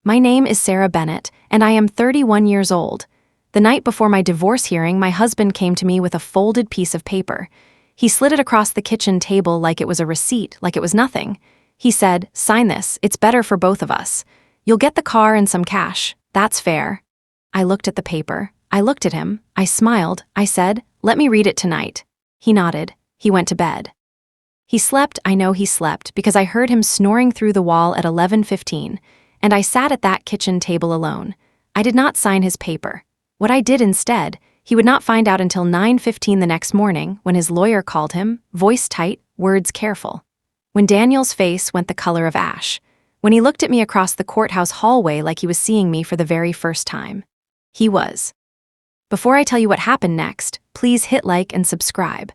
My name is Sarah Bennett, and I am 31 years old. The night before my divorce hearing, my husband came to me with a folded piece of paper. He slid it across the kitchen table like it was a receipt, like it was nothing. He said, "Sign this, it's better for both of us. You'll get the car and some cash. That's fair." I looked at the paper. I looked at him. I smiled. I said, "Let me read it tonight." He nodded. He went to bed. He slept. I know he slept because I heard him snoring through the wall at 11:15, and I sat at that kitchen table alone. I did not sign his paper. What I did instead, he would not find out until 9:15 the next morning when his lawyer called him, voice tight, words careful. When Daniel's face went the color of ash. When he looked at me across the courthouse hallway like he was seeing me for the very first time. He was. Before I tell you what happened next, please hit like and subscribe.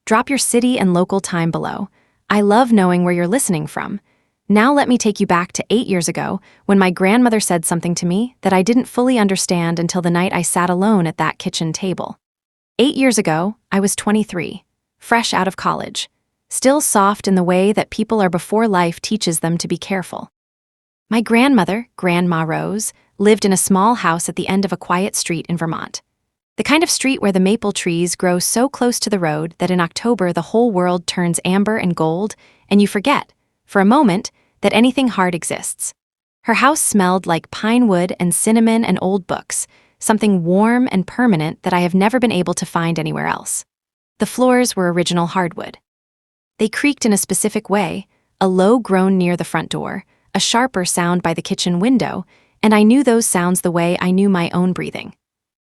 Drop your city and local time below. I love knowing where you're listening from. Now let me take you back to 8 years ago when my grandmother said something to me that I didn't fully understand until the night I sat alone at that kitchen table. 8 years ago, I was 23, fresh out of college, still soft in the way that people are before life teaches them to be careful. My grandmother, Grandma Rose, lived in a small house at the end of a quiet street in Vermont. The kind of street where the maple trees grow so close to the road that in October the whole world turns amber and gold, and you forget, for a moment, that anything hard exists. Her house smelled like pine wood and cinnamon and old books, something warm and permanent that I have never been able to find anywhere else. The floors were original hardwood. They creaked in a specific way, a low groan near the front door, a sharper sound by the kitchen window, and I knew those sounds the way I knew my own breathing.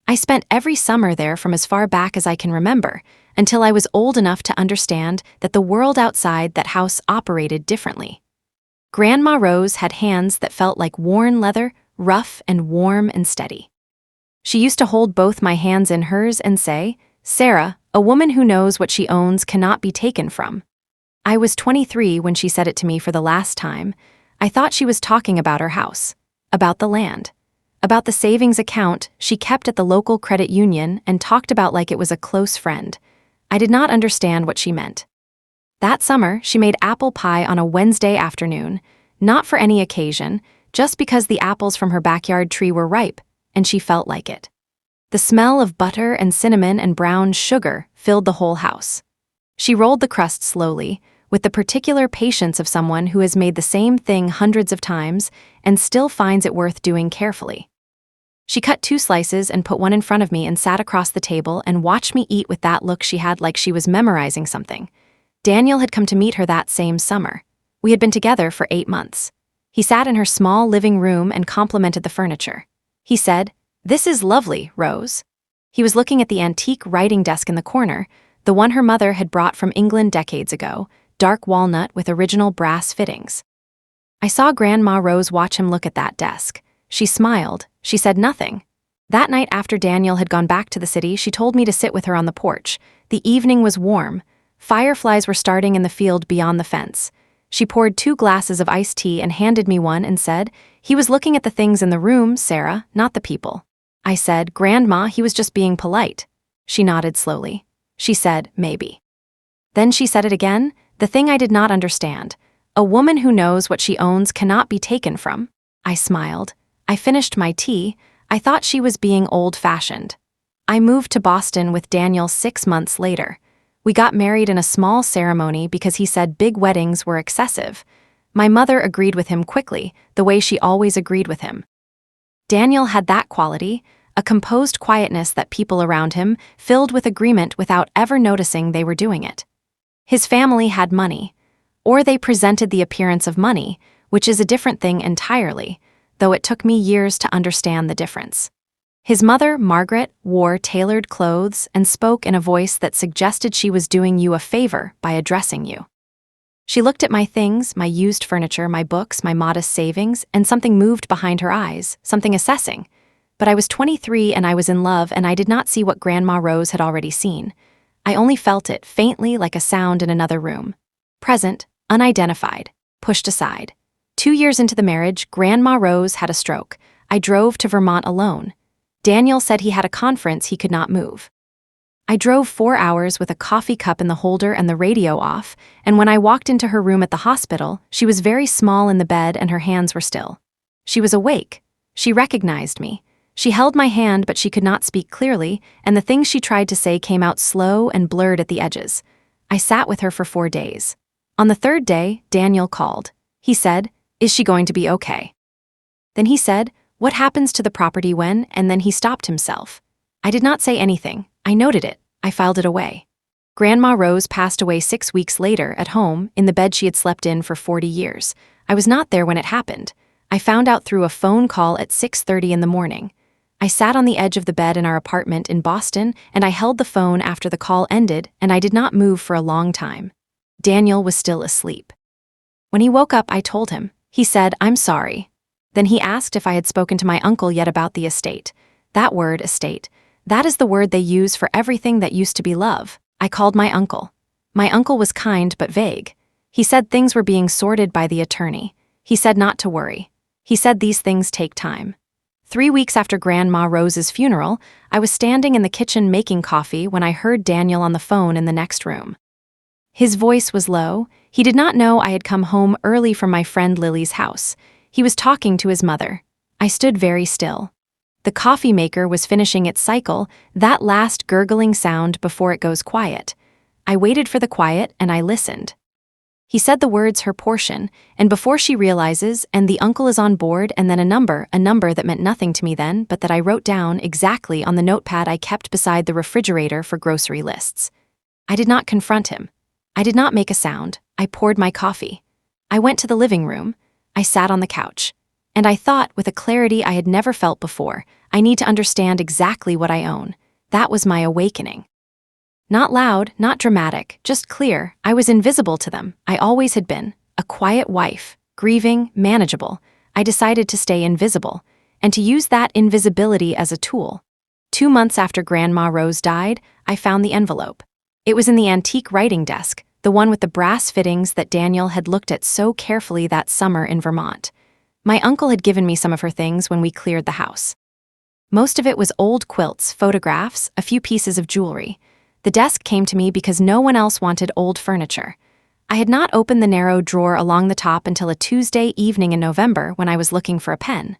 I spent every summer there from as far back as I can remember, until I was old enough to understand that the world outside that house operated differently. Grandma Rose had hands that felt like worn leather, rough and warm and steady. She used to hold both my hands in hers and say, "Sarah, a woman who knows what she owns cannot be taken from." I was 23 when she said it to me for the last time. I thought she was talking about her house, about the land, about the savings account she kept at the local credit union and talked about like it was a close friend. I did not understand what she meant. That summer, she made apple pie on a Wednesday afternoon, not for any occasion, just because the apples from her backyard tree were ripe, and she felt like it. The smell of butter and cinnamon and brown sugar filled the whole house. She rolled the crust slowly, with the particular patience of someone who has made the same thing hundreds of times and still finds it worth doing carefully. She cut 2 slices and put one in front of me and sat across the table and watched me eat with that look she had like she was memorizing something. Daniel had come to meet her that same summer. We had been together for 8 months. He sat in her small living room and complimented the furniture. He said, "This is lovely, Rose." He was looking at the antique writing desk in the corner, the one her mother had brought from England decades ago, dark walnut with original brass fittings. I saw Grandma Rose watch him look at that desk. She smiled. She said nothing. That night after Daniel had gone back to the city, she told me to sit with her on the porch. The evening was warm. Fireflies were starting in the field beyond the fence. She poured 2 glasses of iced tea and handed me one and said, "He was looking at the things in the room, Sarah, not the people." I said, "Grandma, he was just being polite." She nodded slowly. She said, "Maybe." Then she said it again, the thing I did not understand. "A woman who knows what she owns cannot be taken from." I smiled. I finished my tea. I thought she was being old-fashioned. I moved to Boston with Daniel 6 months later. We got married in a small ceremony because he said big weddings were excessive. My mother agreed with him quickly, the way she always agreed with him. Daniel had that quality, a composed quietness that people around him filled with agreement without ever noticing they were doing it. His family had money, or they presented the appearance of money, which is a different thing entirely, though it took me years to understand the difference. His mother, Margaret, wore tailored clothes and spoke in a voice that suggested she was doing you a favor by addressing you. She looked at my things, my used furniture, my books, my modest savings, and something moved behind her eyes, something assessing. But I was 23 and I was in love, and I did not see what Grandma Rose had already seen. I only felt it faintly like a sound in another room. Present, unidentified, pushed aside. 2 years into the marriage, Grandma Rose had a stroke. I drove to Vermont alone. Daniel said he had a conference he could not move. I drove 4 hours with a coffee cup in the holder and the radio off, and when I walked into her room at the hospital, she was very small in the bed and her hands were still. She was awake. She recognized me. She held my hand, but she could not speak clearly, and the things she tried to say came out slow and blurred at the edges. I sat with her for 4 days. On the 3rd day, Daniel called. He said, "Is she going to be okay?" Then he said, "What happens to the property when?" And then he stopped himself. I did not say anything. I noted it. I filed it away. Grandma Rose passed away 6 weeks later at home, in the bed she had slept in for 40 years. I was not there when it happened. I found out through a phone call at 6:30 in the morning. I sat on the edge of the bed in our apartment in Boston, and I held the phone after the call ended, and I did not move for a long time. Daniel was still asleep. When he woke up, I told him. He said, "I'm sorry." Then he asked if I had spoken to my uncle yet about the estate. That word, estate, that is the word they use for everything that used to be love. I called my uncle. My uncle was kind but vague. He said things were being sorted by the attorney. He said not to worry. He said these things take time. 3 weeks after Grandma Rose's funeral, I was standing in the kitchen making coffee when I heard Daniel on the phone in the next room. His voice was low. He did not know I had come home early from my friend Lily's house. He was talking to his mother. I stood very still. The coffee maker was finishing its cycle, that last gurgling sound before it goes quiet. I waited for the quiet and I listened. He said the words "her portion," and before she realizes, "and the uncle is on board," and then a number that meant nothing to me then, but that I wrote down exactly on the notepad I kept beside the refrigerator for grocery lists. I did not confront him. I did not make a sound. I poured my coffee. I went to the living room. I sat on the couch. And I thought, with a clarity I had never felt before, I need to understand exactly what I own. That was my awakening. Not loud, not dramatic, just clear. I was invisible to them. I always had been. A quiet wife, grieving, manageable. I decided to stay invisible, and to use that invisibility as a tool. 2 months after Grandma Rose died, I found the envelope. It was in the antique writing desk, the one with the brass fittings that Daniel had looked at so carefully that summer in Vermont. My uncle had given me some of her things when we cleared the house. Most of it was old quilts, photographs, a few pieces of jewelry. The desk came to me because no one else wanted old furniture. I had not opened the narrow drawer along the top until a Tuesday evening in November when I was looking for a pen.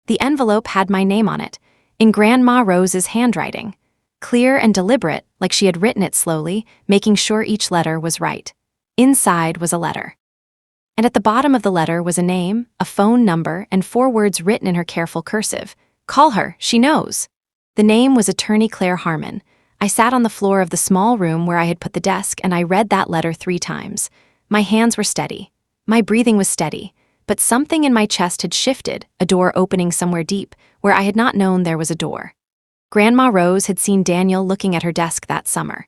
The envelope had my name on it, in Grandma Rose's handwriting. Clear and deliberate, like she had written it slowly, making sure each letter was right. Inside was a letter. And at the bottom of the letter was a name, a phone number, and 4 words written in her careful cursive. "Call her, she knows." The name was Attorney Claire Harmon. I sat on the floor of the small room where I had put the desk, and I read that letter 3 times. My hands were steady. My breathing was steady. But something in my chest had shifted, a door opening somewhere deep, where I had not known there was a door. Grandma Rose had seen Daniel looking at her desk that summer.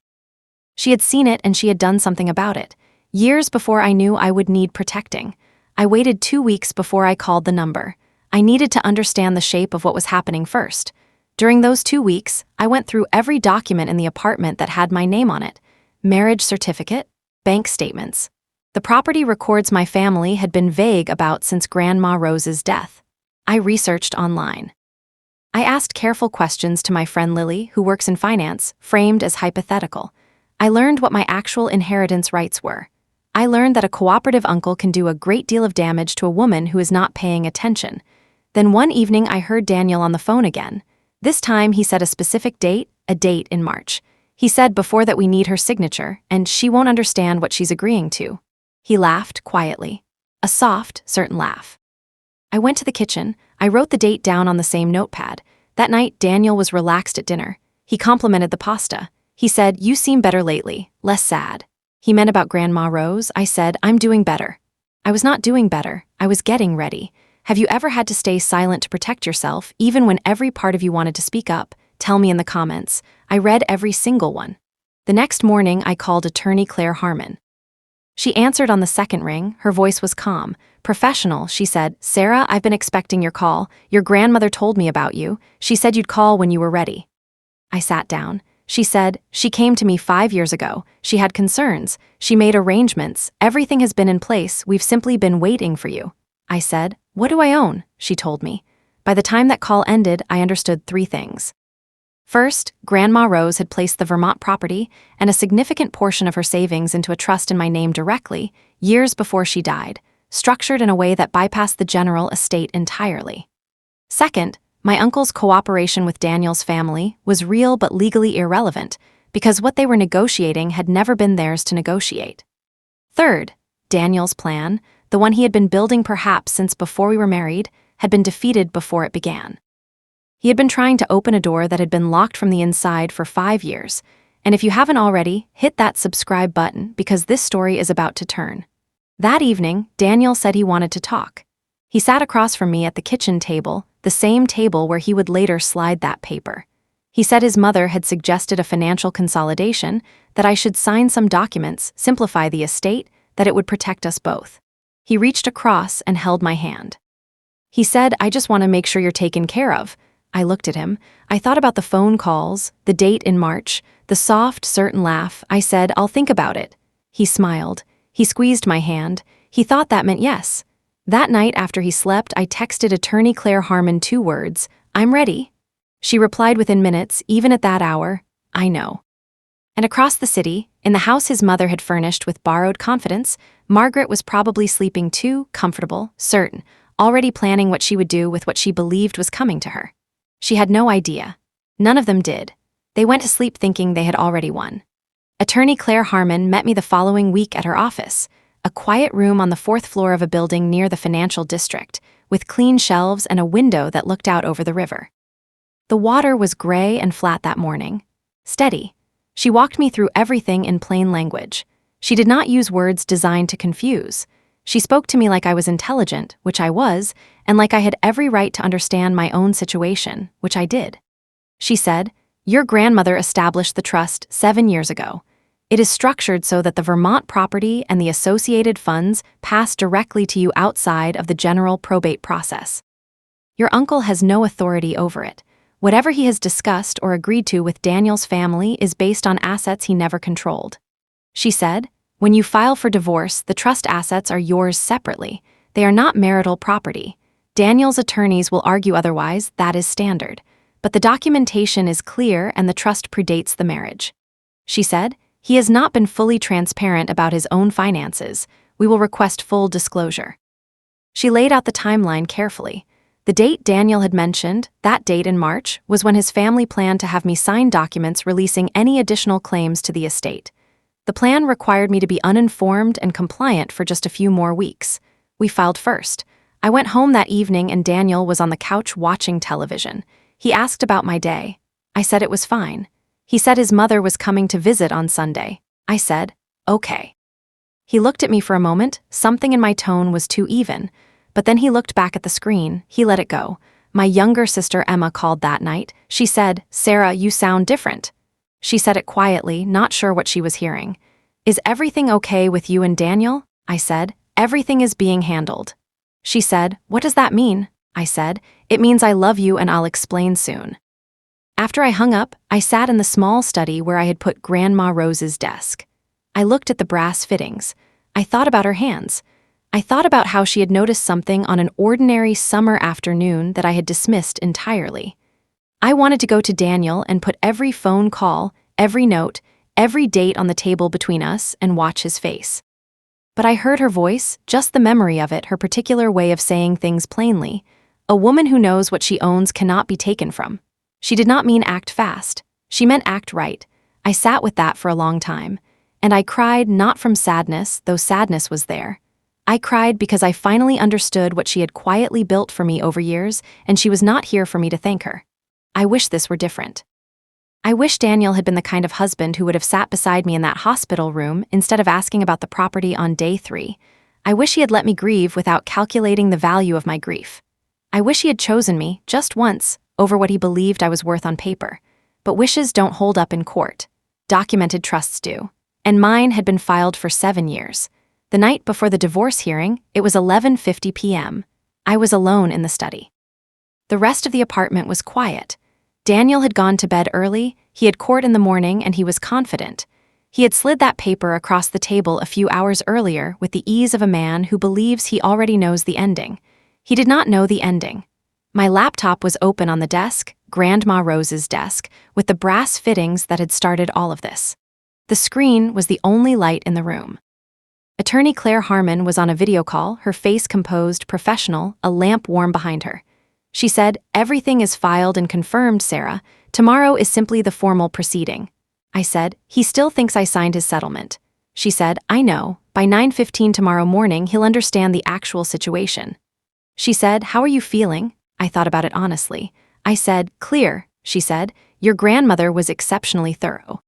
She had seen it and she had done something about it. Years before I knew I would need protecting. I waited 2 weeks before I called the number. I needed to understand the shape of what was happening first. During those 2 weeks, I went through every document in the apartment that had my name on it. Marriage certificate, bank statements. The property records my family had been vague about since Grandma Rose's death. I researched online. I asked careful questions to my friend Lily, who works in finance, framed as hypothetical. I learned what my actual inheritance rights were. I learned that a cooperative uncle can do a great deal of damage to a woman who is not paying attention. Then one evening I heard Daniel on the phone again. This time he said a specific date, a date in March. He said before that we need her signature, and she won't understand what she's agreeing to. He laughed quietly. A soft, certain laugh. I went to the kitchen. I wrote the date down on the same notepad. That night, Daniel was relaxed at dinner. He complimented the pasta. He said, "You seem better lately, less sad." He meant about Grandma Rose. I said, "I'm doing better." I was not doing better. I was getting ready. Have you ever had to stay silent to protect yourself, even when every part of you wanted to speak up? Tell me in the comments. I read every single one. The next morning, I called Attorney Claire Harmon. She answered on the second ring. Her voice was calm. Professional, she said, "Sarah, I've been expecting your call. Your grandmother told me about you. She said you'd call when you were ready." I sat down. She said, "She came to me 5 years ago. She had concerns. She made arrangements. Everything has been in place. We've simply been waiting for you." I said, "What do I own?" She told me. By the time that call ended, I understood 3 things. First, Grandma Rose had placed the Vermont property and a significant portion of her savings into a trust in my name directly, years before she died. structured in a way that bypassed the general estate entirely. Second, my uncle's cooperation with Daniel's family was real but legally irrelevant because what they were negotiating had never been theirs to negotiate. Third, Daniel's plan, the one he had been building perhaps since before we were married, had been defeated before it began. He had been trying to open a door that had been locked from the inside for 5 years, and if you haven't already, hit that subscribe button because this story is about to turn. That evening, Daniel said he wanted to talk. He sat across from me at the kitchen table, the same table where he would later slide that paper. He said his mother had suggested a financial consolidation, that I should sign some documents, simplify the estate, that it would protect us both. He reached across and held my hand. He said, "I just want to make sure you're taken care of." I looked at him. I thought about the phone calls, the date in March, the soft, certain laugh. I said, "I'll think about it." He smiled. He squeezed my hand. He thought that meant yes. That night after he slept, I texted attorney Claire Harmon 2 words, "I'm ready." She replied within minutes, even at that hour, "I know." And across the city, in the house his mother had furnished with borrowed confidence, Margaret was probably sleeping too, comfortable, certain, already planning what she would do with what she believed was coming to her. She had no idea. None of them did. They went to sleep thinking they had already won. Attorney Claire Harmon met me the following week at her office, a quiet room on the 4th floor of a building near the financial district, with clean shelves and a window that looked out over the river. The water was gray and flat that morning. Steady. She walked me through everything in plain language. She did not use words designed to confuse. She spoke to me like I was intelligent, which I was, and like I had every right to understand my own situation, which I did. She said, "Your grandmother established the trust 7 years ago. It is structured so that the Vermont property and the associated funds pass directly to you outside of the general probate process. Your uncle has no authority over it. Whatever he has discussed or agreed to with Daniel's family is based on assets he never controlled." She said, "When you file for divorce, the trust assets are yours separately. They are not marital property. Daniel's attorneys will argue otherwise, that is standard. But the documentation is clear and the trust predates the marriage." She said, "He has not been fully transparent about his own finances. We will request full disclosure." She laid out the timeline carefully. The date Daniel had mentioned, that date in March, was when his family planned to have me sign documents releasing any additional claims to the estate. The plan required me to be uninformed and compliant for just a few more weeks. We filed first. I went home that evening and Daniel was on the couch watching television. He asked about my day. I said it was fine. He said his mother was coming to visit on Sunday. I said, "Okay." He looked at me for a moment. Something in my tone was too even. But then he looked back at the screen. He let it go. My younger sister Emma called that night. She said, "Sarah, you sound different." She said it quietly, not sure what she was hearing. "Is everything okay with you and Daniel?" I said, "Everything is being handled." She said, "What does that mean?" I said, "It means I love you and I'll explain soon." After I hung up, I sat in the small study where I had put Grandma Rose's desk. I looked at the brass fittings. I thought about her hands. I thought about how she had noticed something on an ordinary summer afternoon that I had dismissed entirely. I wanted to go to Daniel and put every phone call, every note, every date on the table between us and watch his face. But I heard her voice, just the memory of it, her particular way of saying things plainly. A woman who knows what she owns cannot be taken from. She did not mean act fast. She meant act right. I sat with that for a long time. And I cried not from sadness, though sadness was there. I cried because I finally understood what she had quietly built for me over years, and she was not here for me to thank her. I wish this were different. I wish Daniel had been the kind of husband who would have sat beside me in that hospital room instead of asking about the property on day 3. I wish he had let me grieve without calculating the value of my grief. I wish he had chosen me, just once, over what he believed I was worth on paper. But wishes don't hold up in court. Documented trusts do. And mine had been filed for 7 years. The night before the divorce hearing, it was 11:50 p.m. I was alone in the study. The rest of the apartment was quiet. Daniel had gone to bed early, he had court in the morning, and he was confident. He had slid that paper across the table a few hours earlier with the ease of a man who believes he already knows the ending. He did not know the ending. My laptop was open on the desk, Grandma Rose's desk, with the brass fittings that had started all of this. The screen was the only light in the room. Attorney Claire Harmon was on a video call, her face composed, professional, a lamp warm behind her. She said, "Everything is filed and confirmed, Sarah. Tomorrow is simply the formal proceeding." I said, "He still thinks I signed his settlement." She said, "I know. By 9:15 tomorrow morning, he'll understand the actual situation." She said, "How are you feeling?" I thought about it honestly. I said, "Clear." She said, "Your grandmother was exceptionally thorough.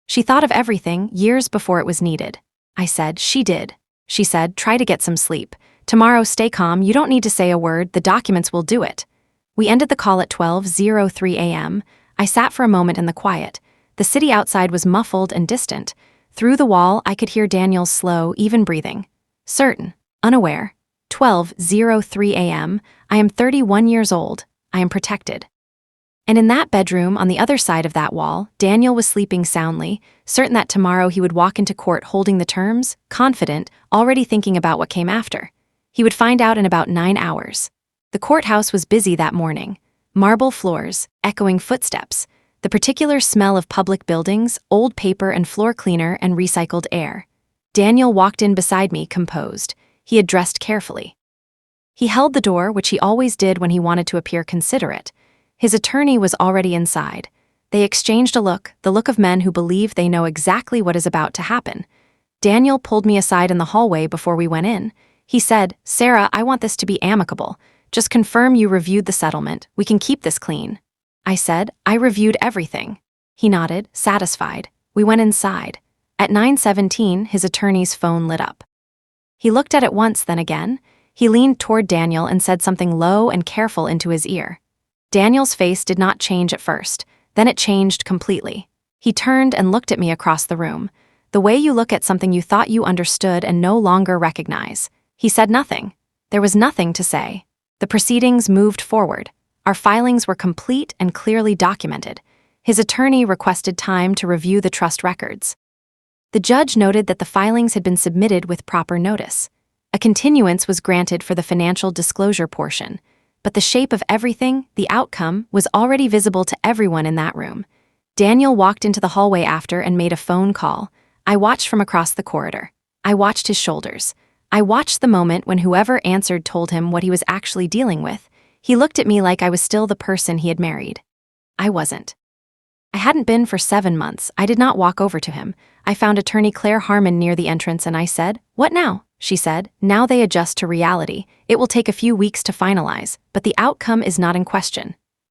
She thought of everything years before it was needed." I said, "She did." She said, "Try to get some sleep. Tomorrow, stay calm. You don't need to say a word. The documents will do it." We ended the call at 12:03 a.m. I sat for a moment in the quiet. The city outside was muffled and distant. Through the wall, I could hear Daniel's slow, even breathing. Certain, unaware. 12:03 a.m. I am 31 years old. I am protected. And in that bedroom, on the other side of that wall, Daniel was sleeping soundly, certain that tomorrow he would walk into court holding the terms, confident, already thinking about what came after. He would find out in about 9 hours. The courthouse was busy that morning. Marble floors, echoing footsteps, the particular smell of public buildings, old paper and floor cleaner and recycled air. Daniel walked in beside me, composed. He had dressed carefully. He held the door, which he always did when he wanted to appear considerate. His attorney was already inside. They exchanged a look, the look of men who believe they know exactly what is about to happen. Daniel pulled me aside in the hallway before we went in. He said, "Sarah, I want this to be amicable. Just confirm you reviewed the settlement. We can keep this clean." I said, "I reviewed everything." He nodded, satisfied. We went inside. At 9:17, his attorney's phone lit up. He looked at it once, then again. He leaned toward Daniel and said something low and careful into his ear. Daniel's face did not change at first, then it changed completely. He turned and looked at me across the room. The way you look at something you thought you understood and no longer recognize. He said nothing. There was nothing to say. The proceedings moved forward. Our filings were complete and clearly documented. His attorney requested time to review the trust records. The judge noted that the filings had been submitted with proper notice. A continuance was granted for the financial disclosure portion. But the shape of everything, the outcome, was already visible to everyone in that room. Daniel walked into the hallway after and made a phone call. I watched from across the corridor. I watched his shoulders. I watched the moment when whoever answered told him what he was actually dealing with. He looked at me like I was still the person he had married. I wasn't. I hadn't been for 7 months. I did not walk over to him. I found attorney Claire Harmon near the entrance and I said, "What now?" She said, "Now they adjust to reality. It will take a few weeks to finalize, but the outcome is not in question."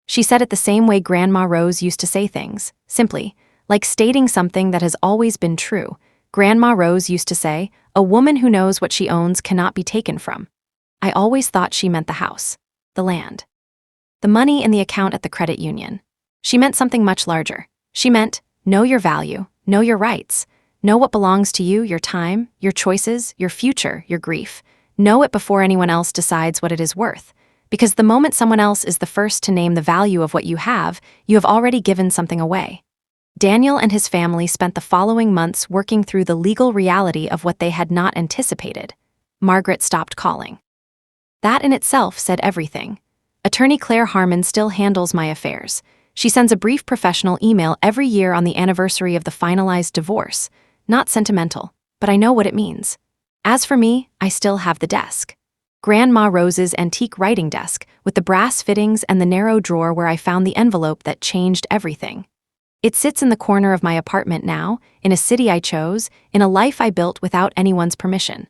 She said it the same way Grandma Rose used to say things, simply, like stating something that has always been true. Grandma Rose used to say, "A woman who knows what she owns cannot be taken from." I always thought she meant the house, the land, the money in the account at the credit union. She meant something much larger. She meant, know your value, know your rights. Know what belongs to you, your time, your choices, your future, your grief. Know it before anyone else decides what it is worth. Because the moment someone else is the first to name the value of what you have already given something away. Daniel and his family spent the following months working through the legal reality of what they had not anticipated. Margaret stopped calling. That in itself said everything. Attorney Claire Harmon still handles my affairs. She sends a brief professional email every year on the anniversary of the finalized divorce. Not sentimental, but I know what it means. As for me, I still have the desk. Grandma Rose's antique writing desk, with the brass fittings and the narrow drawer where I found the envelope that changed everything. It sits in the corner of my apartment now, in a city I chose, in a life I built without anyone's permission.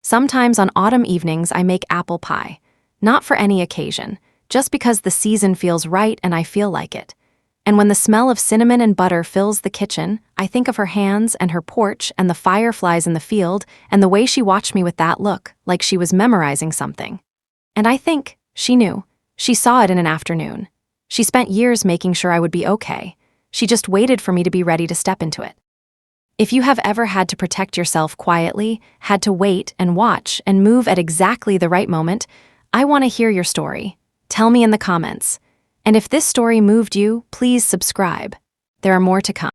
Sometimes on autumn evenings I make apple pie. Not for any occasion, just because the season feels right and I feel like it. And when the smell of cinnamon and butter fills the kitchen, I think of her hands and her porch and the fireflies in the field and the way she watched me with that look, like she was memorizing something. And I think, she knew. She saw it in an afternoon. She spent years making sure I would be okay. She just waited for me to be ready to step into it. If you have ever had to protect yourself quietly, had to wait and watch and move at exactly the right moment, I want to hear your story. Tell me in the comments. And if this story moved you, please subscribe. There are more to come.